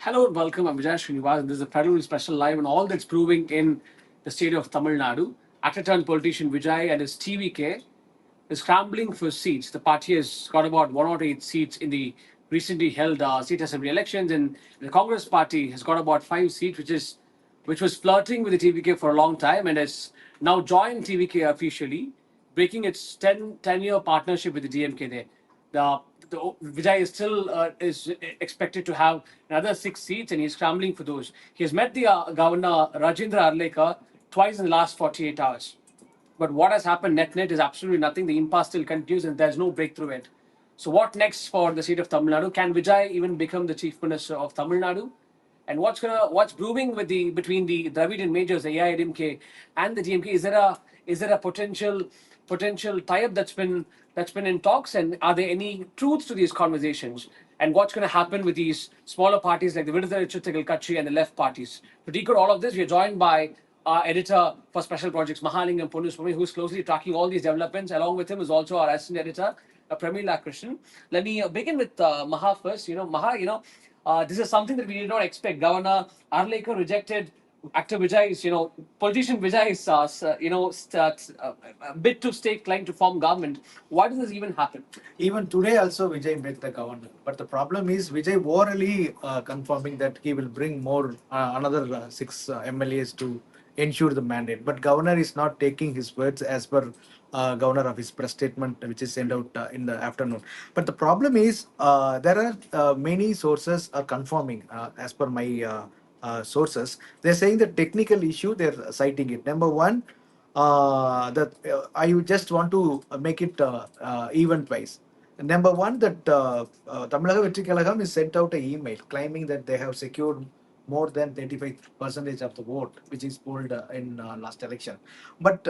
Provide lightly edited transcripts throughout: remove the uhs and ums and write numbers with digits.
Hello and welcome. I'm Vijay Srinivas, and this is a Federal Special Live on all that's brewing in the state of Tamil Nadu. Actor-turned politician Vijay and his TVK is scrambling for seats. The party has got about 108 seats in the recently held state assembly elections, and the Congress party has got about 5 seats, which was flirting with the TVK for a long time and has now joined TVK officially, breaking its 10-year partnership with the DMK there. The Vijay is still is expected to have another 6 seats, and he's scrambling for those. He has met the governor Rajendra Arlekar twice in the last 48 hours. But what has happened net is absolutely nothing. The impasse still continues, and there's no breakthrough yet. So what next for the state of Tamil Nadu? Can Vijay even become the chief minister of Tamil Nadu? And what's brewing with the between the Dravidian majors, the AIDMK and the DMK? Is there a potential tie-up that's been in talks? And are there any truths to these conversations? And what's going to happen with these smaller parties like the Vidutha Chittagal Kachi and the left parties? To decode all of this, we are joined by our editor for special projects, Mahalingam Ponnuswamy, who's closely tracking all these developments. Along with him is also our assistant editor, Pramila Krishnan. Let me begin with Maha first. Maha, this is something that we did not expect. Governor Arlekar rejected actor Vijay's, politician Vijay's, bid to stake claim to form government. Why does this even happen? Even today also Vijay met the governor. But the problem is Vijay orally confirming that he will bring more another six MLAs to ensure the mandate. But governor is not taking his words as per governor of his press statement which is sent out in the afternoon. But the problem is there are many sources are confirming as per my sources. They're saying the technical issue, they're citing it. Number one, that I just want to make it event-wise. Number one, that Tamilnaga Vetri Kalagam is sent out an email claiming that they have secured more than 35% of the vote, which is polled in last election. But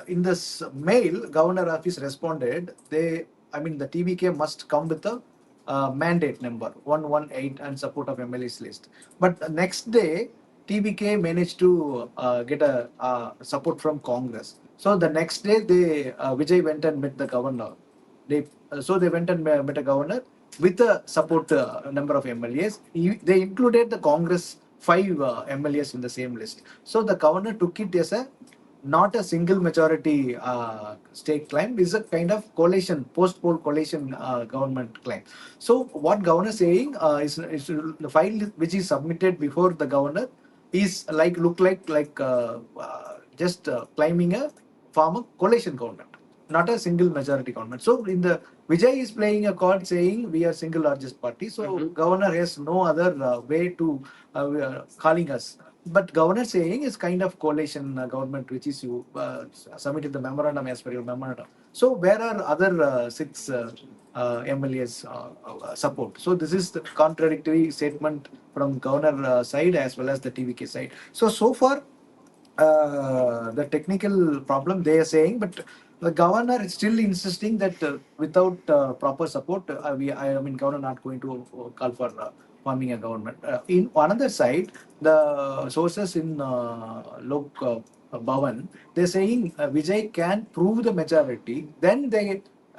in this mail, Governor Office responded, the TVK must come with a mandate number 118 and support of MLA's list. But next day, TVK managed to get a support from Congress. So the next day, Vijay went and met the governor. They went and met a governor with the support number of MLAs. They included the Congress 5 MLAs in the same list. So the governor took it as a not a single majority state claim. Is a kind of coalition, post-poll coalition government claim. So what governor saying is the file which is submitted before the governor is just claiming a form of coalition government, not a single majority government. So in the Vijay is playing a card saying we are single largest party. So governor has no other way to calling us. But governor saying is kind of coalition government, which is you submitted the memorandum as per your memorandum. So where are other six MLAs support? So this is the contradictory statement from governor side as well as the TVK side. So far the technical problem they are saying, but the governor is still insisting that without proper support, governor not going to call for forming a government. In another side, the sources in Lok Bhavan, they're saying Vijay can prove the majority, then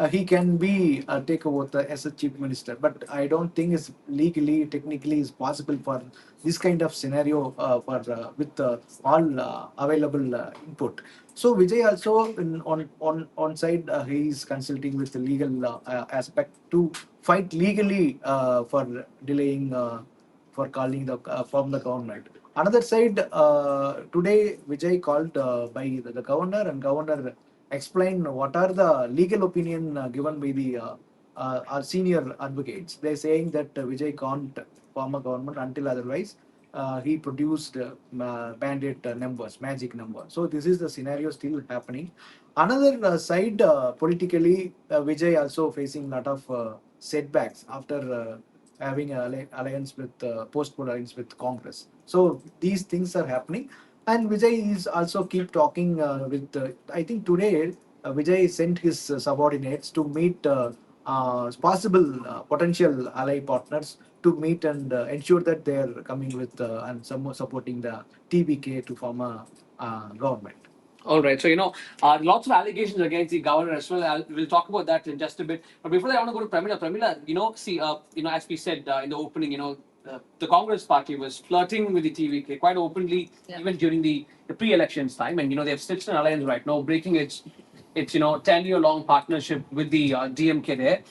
he can be take over as a chief minister. But I don't think it's legally, technically, is possible for this kind of scenario for with all available input. So Vijay also on side he is consulting with the legal aspect to fight legally for delaying for calling the from the government. Another side, today Vijay called by the governor, and governor explained what are the legal opinion given by the our senior advocates. They're saying that Vijay can't form a government until otherwise he produced bandit numbers, magic number. So this is the scenario still happening. Another side, politically, Vijay also facing a lot of setbacks after having an alliance with post-poll alliance with Congress. So these things are happening, and Vijay is also keep talking with. I think today Vijay sent his subordinates to meet possible potential ally partners to meet and ensure that they are coming with and some supporting the TVK to form a government. All right. So, lots of allegations against the governor as well. We'll talk about that in just a bit. But before that, I want to go to Pramila. Pramila, as we said in the opening, the Congress party was flirting with the TVK quite openly, even during the pre-elections time. And they've stitched an alliance right now, breaking its 10-year long partnership with the DMK there,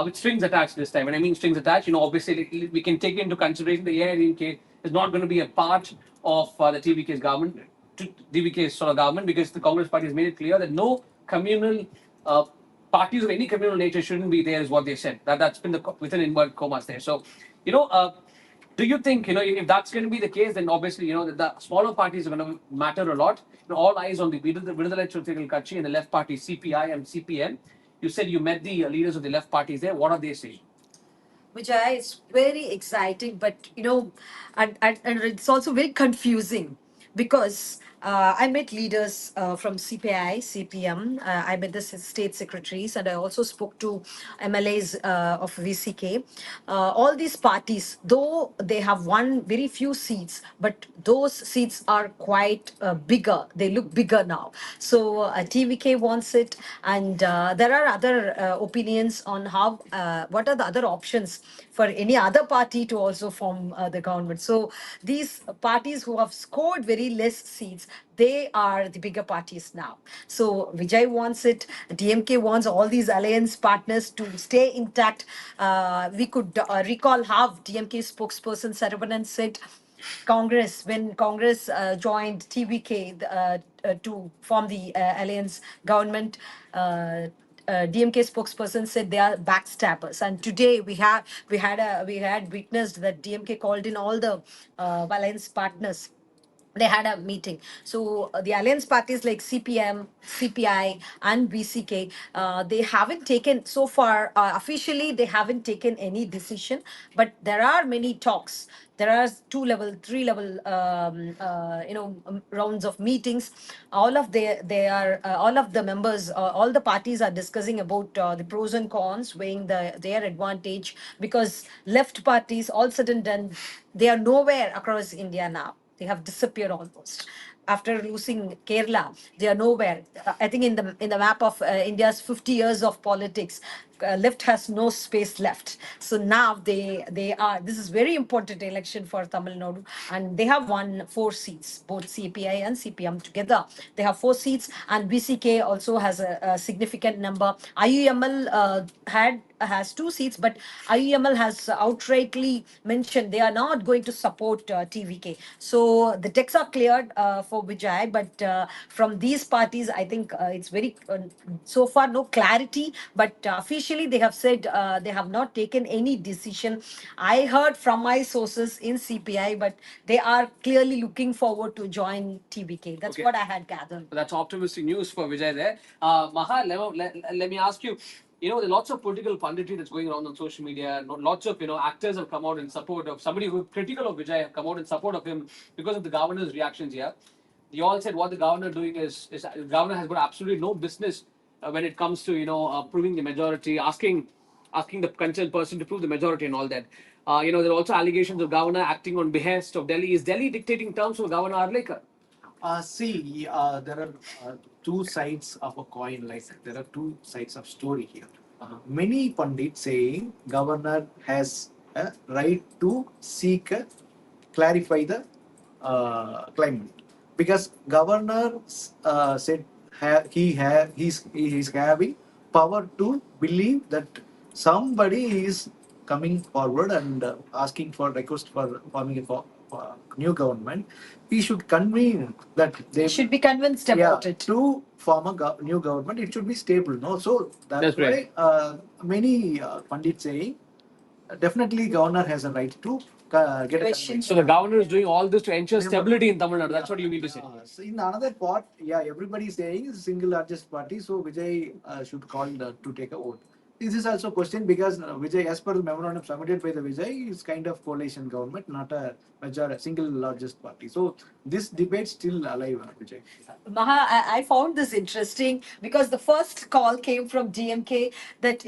with strings attached this time. When I mean strings attached, obviously we can take into consideration the AIDMK is not going to be a part of the TVK's government, DVK's sort of government, because the Congress party has made it clear that no communal uh, parties of any communal nature shouldn't be there, is what they said. That's been within inward commas there. So, you know, uh, do you think if that's going to be the case, then obviously the smaller parties are going to matter a lot. All eyes on the Vidudala Chiruthikal Katchi and the left party CPI and CPN. You said you met the leaders of the left parties there. What are they saying? Vijay, it's very exciting, but and it's also very confusing because I met leaders from CPI, CPM. I met the state secretaries, and I also spoke to MLAs of VCK. All these parties, though they have won very few seats, but those seats are quite bigger. They look bigger now. So TVK wants it, and there are other opinions on how what are the other options for any other party to also form the government. So these parties who have scored very less seats, they are the bigger parties now. So Vijay wants it, DMK wants all these alliance partners to stay intact. We could recall how DMK spokesperson Saravanan said when Congress joined TVK to form the alliance government, DMK spokesperson said they are backstabbers. And today we had witnessed that DMK called in all the alliance partners. They had a meeting. So the alliance parties like CPM, CPI, and BCK, they haven't taken so far officially. They haven't taken any decision, but there are many talks. There are 2 level, 3 level, rounds of meetings. All of the members, all the parties are discussing about the pros and cons, weighing their advantage, because left parties, all said and done, they are nowhere across India now. They have disappeared almost. After losing Kerala, they are nowhere. I think in the map of India's 50 years of politics, left has no space left. So now they are. This is very important election for Tamil Nadu, and they have won 4 seats, both CPI and CPM together. They have 4 seats, and BCK also has a significant number. IUML has 2 seats, but IUML has outrightly mentioned they are not going to support TVK. So the decks are cleared for Vijay, but from these parties, I think it's very so far no clarity. But officially, they have said they have not taken any decision. I heard from my sources in CPI, but they are clearly looking forward to join TVK. That's Okay. what I had gathered. That's optimistic news for Vijay there. Maha, let me ask you. There are lots of political punditry that's going around on social media. Lots of actors have come out in support of somebody who is critical of Vijay, have come out in support of him because of the governor's reactions here. They all said what the governor doing is the governor has got absolutely no business when it comes to proving the majority, asking the concerned person to prove the majority and all that. There are also allegations of governor acting on behest of Delhi. Is Delhi dictating terms for Governor Arlekar? There are two sides of a coin. Like there are two sides of story here. Many pundits saying governor has a right to seek clarify the climate, because governor said he's having power to believe that somebody is coming forward and asking for request for forming a new government. He should convene that they Should be convinced about it. to form a new government. It should be stable. No, so that's why right. many pundits saying definitely governor has a right to get a Question. So the governor is doing all this to ensure stability in Tamil Nadu. That's what you mean to say. So in another part, everybody is saying is single largest party, so Vijay should call to take a vote. This is also a question because Vijay, as per the memorandum submitted by the Vijay, is kind of coalition government, not a single largest party. So this debate still alive, Vijay. Maha, I found this interesting because the first call came from DMK that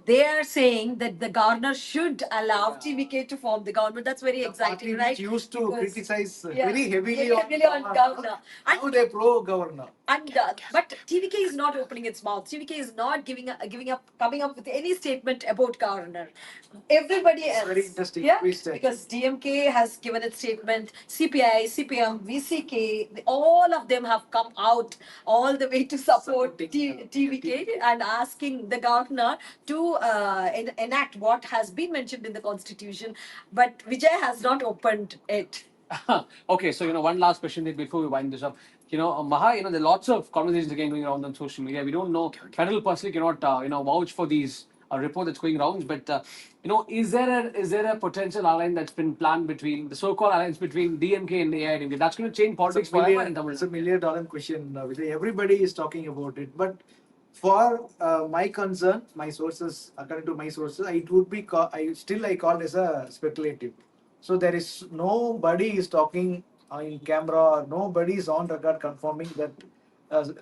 they are saying that the governor should allow TVK to form the government. That's very exciting, Party right? which used to Because- criticize Yeah, very heavily very heavily on governor. Now they pro governor. And but TVK is not opening its mouth. TVK is not coming up with any statement about governor. Everybody It's else. very interesting. Yeah, Please tell. because DMK has given its statement, CPI, CPM, VCK, all of them have come out all the way to support TVK and asking the governor to enact what has been mentioned in the constitution. But Vijay has not opened it. Okay, so one last question before we wind this up. Maha, there are lots of conversations again going around on social media. We don't know. Federal personally cannot vouch for these report that's going around. But is there a potential alliance that's been planned between the so-called alliance between DMK and AIDMK? That's going to change politics forever in Tamil It's a Nadu. million-dollar question, Vijay. Everybody is talking about it, but for my concern, my sources, according to my sources, it would be I call it as a speculative. So there is nobody is talking in camera, or nobody is on record confirming that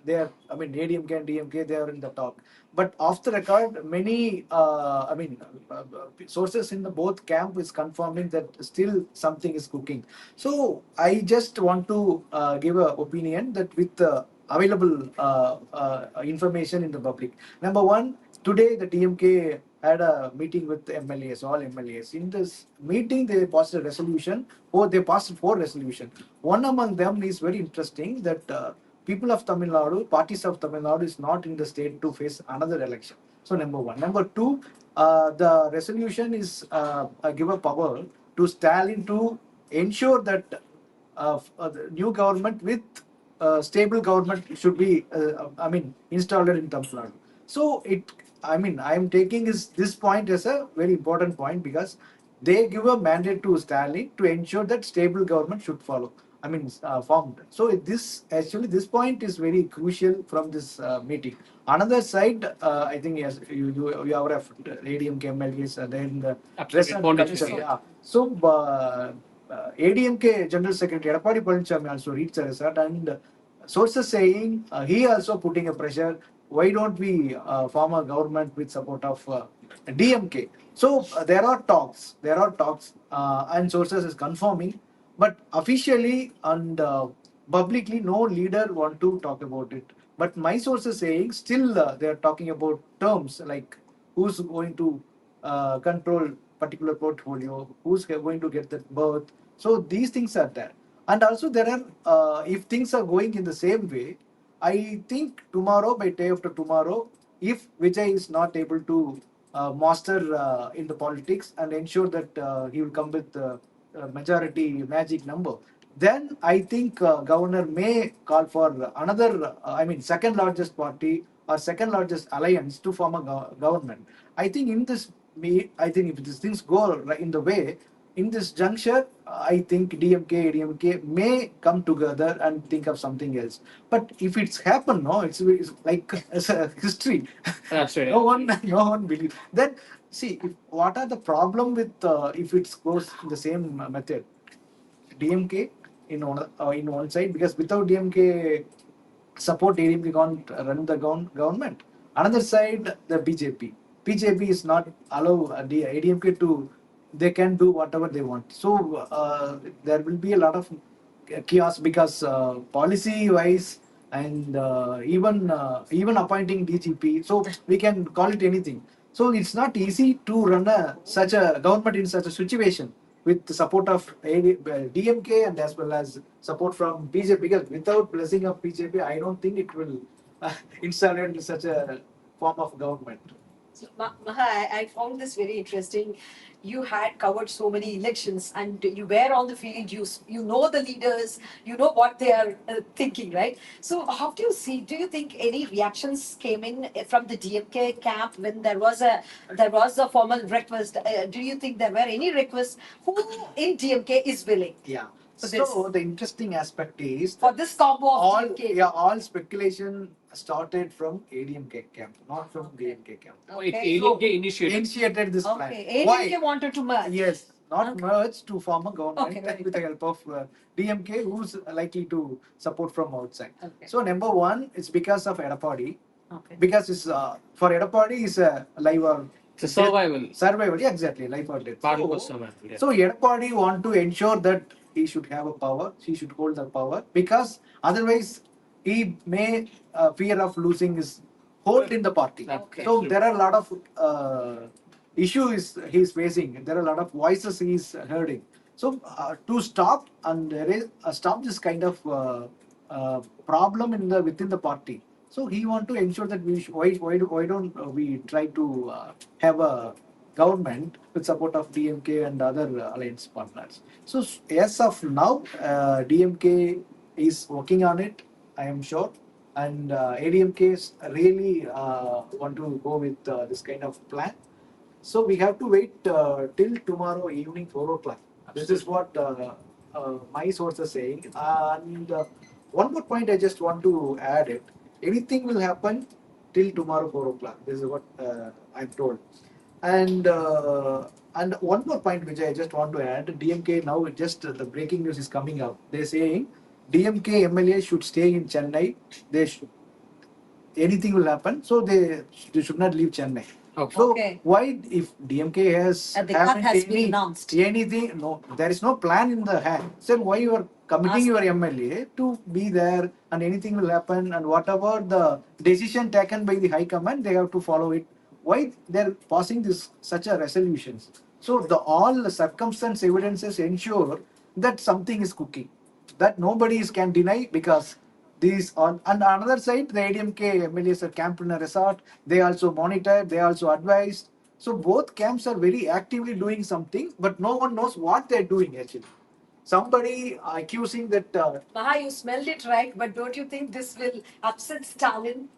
they are. I mean, ADMK and DMK, they are in the talk. But off the record, many sources in the both camp is confirming that still something is cooking. So I just want to give a opinion that with available information in the public. Number one, today the TMK had a meeting with the MLAs, all MLAs. In this meeting, they passed a resolution, or they passed 4 resolutions. One among them is very interesting that people of Tamil Nadu, parties of Tamil Nadu is not in the state to face another election. So number one. Number two, the resolution is give a power to Stalin to ensure that the new government with stable government should be, installed in Tamil Nadu. So I am taking this point as a very important point because they give a mandate to Stalin to ensure that stable government should follow. Formed. So this point is very crucial from this meeting. Another side, I think yes, you are of ADMK MLAs and then the Absolutely. present Pondicherry, culture. yeah. Yeah. So ADMK General Secretary Edappadi Palaniswamy also reached a result, and sources saying he also putting a pressure. Why don't we form a government with support of DMK? So there are talks, and sources is confirming, but officially and publicly, no leader want to talk about it. But my sources saying still they are talking about terms like who's going to control particular portfolio, who's going to get that berth. So these things are there, and also there are if things are going in the same way, I think tomorrow, by day after tomorrow, if Vijay is not able to master in the politics and ensure that he will come with majority magic number, then I think governor may call for another, second largest party or second largest alliance to form a government. I think I think if these things go in the way, in this juncture, I think DMK, ADMK may come together and think of something else. But if it's happened, no, it's like it's a history. That's right. No one believes. Then see, what are the problem with if it goes in the same method? DMK in one side, because without DMK support, ADMK can't run the government. Another side, the BJP. BJP is not allow ADMK to. They can do whatever they want. So there will be a lot of chaos because policy wise and even appointing DGP. So we can call it anything. So it's not easy to run such a government in such a situation with the support of DMK and as well as support from BJP, because without blessing of BJP, I don't think it will install in such a form of government. So, Maha, I found this very interesting. You had covered so many elections, and you were on the field. You know the leaders. You know what they are thinking, right? So, how do you see? Do you think any reactions came in from the DMK camp when there was a formal request? Do you think there were any requests? Who in DMK is willing? Yeah. So So the interesting aspect is For this combo of all DMK. all speculation started from ADMK camp, not from DMK camp. Oh, it's Okay. ADMK initiated. Initiated this plan. Okay, Why? ADMK wanted to merge. Yes, not Okay. merge to form a government Okay, very with the help of DMK, who's likely to support from outside. Okay. So number one, it's because of Edappadi. Okay. Because it's for Edappadi is a live or It's a survival. survival. Yeah, exactly, life or death. Battle So, for survival. Yeah. so Edappadi want to ensure that he should have a power, he should hold the power, because otherwise he may fear of losing his hold in the party. Okay. So there are a lot of issues he's facing. There are a lot of voices he's hearing. So to stop and stop this kind of problem in the within the party. So he want to ensure that why don't we try to have a government with support of DMK and other alliance partners. So as of now, DMK is working on it, I am sure, and ADMK really want to go with this kind of plan. So we have to wait till tomorrow evening 4 o'clock. This is what my source is saying. And one more point I just want to add it. Anything will happen till tomorrow 4 o'clock. This is what I'm told. And one more point which I just want to add. DMK now just the breaking news is coming up. They're saying DMK MLA should stay in Chennai. They should, anything will happen, so they should not leave Chennai. Okay. So Okay. why if DMK has The cut haven't has been announced. anything, no, there is no plan in the hand. So why you are committing your MLA to be there and anything will happen and whatever the decision taken by the high command, they have to follow it. Why they're passing this such a resolutions? So the all the circumstance evidences ensure that something is cooking, that nobody can deny because these on another side the ADMK MLAs are camped in a resort. They also monitor. They also advise. So both camps are very actively doing something, but no one knows what they're doing actually. Somebody accusing that Maha, you smelled it right, but don't you think this will upset Stalin?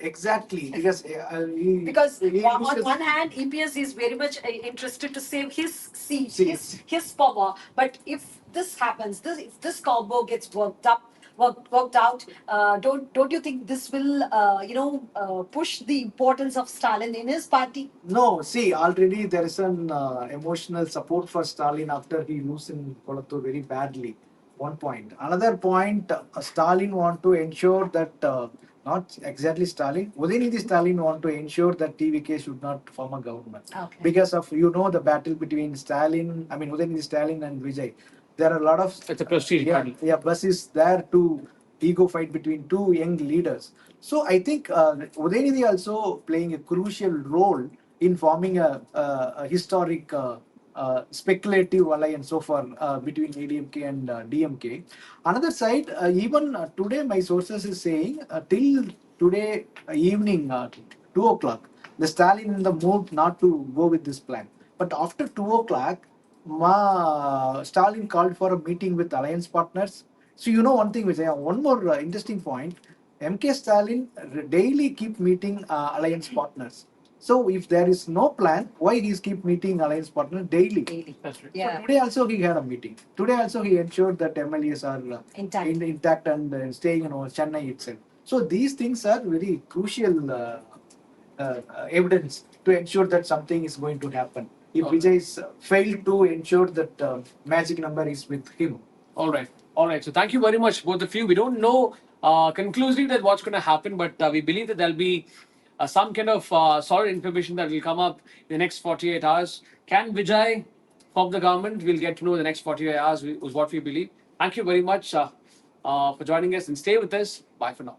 exactly because Because he on uses- one hand, EPS is very much interested to save his seat, Seats. his power. But if this happens, if this combo gets worked out, don't you think this will push the importance of Stalin in his party? No, see, already there is an emotional support for Stalin after he loses in Kolattur very badly. One point. Another point, Stalin want to ensure that, not exactly Stalin, Udayanidhi Stalin want to ensure that TVK should not form a government. Okay. Because of, the battle between Udayanidhi Stalin and Vijay. There are a lot of... It's a prestige battle. Yeah, plus is there to ego fight between two young leaders. So I think Udayanidhi also playing a crucial role in forming a historic speculative alliance so far between ADMK and DMK. Another side, even today my sources is saying till today evening 2 o'clock, the Stalin in the mood not to go with this plan. But after 2 o'clock, Stalin called for a meeting with alliance partners. So one thing, Vijay, one more interesting point. MK Stalin daily keep meeting alliance partners. So if there is no plan, why he's keep meeting alliance partners daily? Daily. That's right. Yeah. So today also he had a meeting. Today also he ensured that MLAs are Intact. intact and staying in Chennai itself. So these things are very crucial evidence to ensure that something is going to happen. If Okay. Vijay is failed to ensure that magic number is with him. All right. All right. So thank you very much, both of you. We don't know conclusively that what's going to happen, but we believe that there'll be some kind of solid information that will come up in the next 48 hours. Can Vijay form the government? We'll get to know in the next 48 hours, is what we believe. Thank you very much for joining us and stay with us. Bye for now.